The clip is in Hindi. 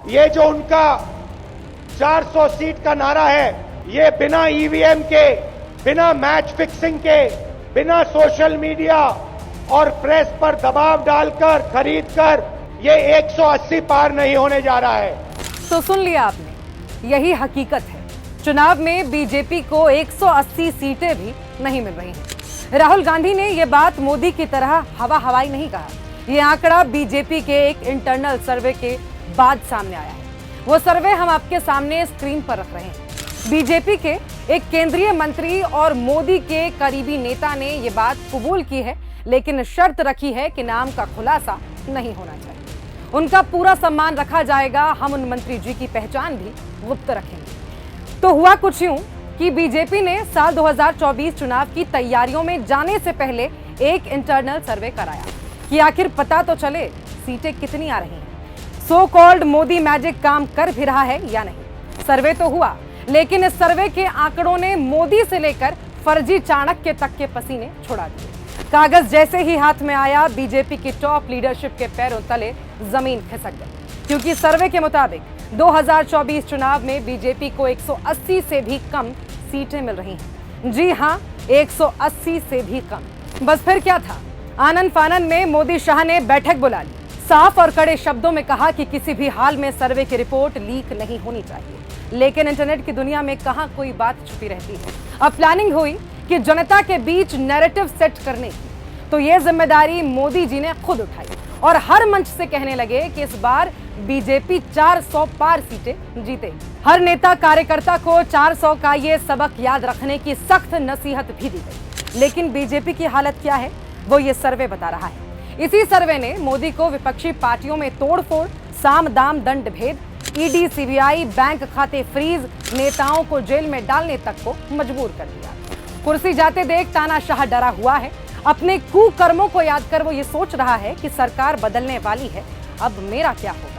ये जो उनका 400 सीट का नारा है, ये बिना ईवीएम के, बिना मैच फिक्सिंग के, बिना सोशल मीडिया और प्रेस पर दबाव डालकर खरीदकर ये 180 पार नहीं होने जा रहा है। तो सुन लिया आपने, यही हकीकत है। चुनाव में बीजेपी को 180 सीटें भी नहीं मिल रही हैं। राहुल गांधी ने यह बात मोदी की तरह हवा हवाई नहीं कहा। यह आंकड़ा बीजेपी के एक इंटरनल सर्वे के बाद सामने आया है। वो सर्वे हम आपके सामने स्क्रीन पर रख रहे हैं। बीजेपी के एक केंद्रीय मंत्री और मोदी के करीबी नेता ने यह बात कबूल की है, लेकिन शर्त रखी है कि नाम का खुलासा नहीं होना चाहिए। उनका पूरा सम्मान रखा जाएगा। हम उन मंत्री जी की पहचान भी गुप्त रखेंगे। तो हुआ कुछ यूं कि बीजेपी ने साल 2024 चुनाव की तैयारियों में जाने से पहले एक इंटरनल सर्वे कराया कि आखिर पता तो चले सीटें कितनी आ रही हैं। सो कॉल्ड मोदी मैजिक काम कर भी रहा है या नहीं। सर्वे तो हुआ, लेकिन इस सर्वे के आंकड़ों ने मोदी से लेकर फर्जी चाणक्य तक के पसीने छुड़ा दिए। कागज जैसे ही हाथ में आया, बीजेपी की टॉप लीडरशिप के पैरों तले जमीन खिसक गई, क्योंकि सर्वे के मुताबिक 2024 चुनाव में बीजेपी को 180 से भी कम सीटें मिल रही हैं। जी हां, 180 से भी कम। बस फिर क्या था? आनन फानन में मोदी शाह ने बैठक बुला ली। साफ और कड़े शब्दों में कहा कि किसी भी हाल में सर्वे की रिपोर्ट लीक नहीं होनी चाहिए। लेकिन इंटरनेट की दुनिया में कहां कोई बात छुपी रहती है। अब प्लानिंग हुई कि जनता के बीच नैरेटिव सेट करने की, तो यह जिम्मेदारी मोदी जी ने खुद उठाई और हर मंच से कहने लगे कि इस बार बीजेपी 400 पार सीटें जीतेगी। हर नेता कार्यकर्ता को 400 का ये सबक याद रखने की सख्त नसीहत भी दी गई। लेकिन बीजेपी की हालत क्या है, वो ये सर्वे बता रहा है। इसी सर्वे ने मोदी को विपक्षी पार्टियों में तोड़फोड़, साम दाम दंड भेद, ईडी सीबीआई, बैंक खाते फ्रीज, नेताओं को जेल में डालने तक को मजबूर कर दिया। कुर्सी जाते देख तानाशाह डरा हुआ है। अपने कुकर्मों को याद कर वो ये सोच रहा है कि सरकार बदलने वाली है, अब मेरा क्या होगा।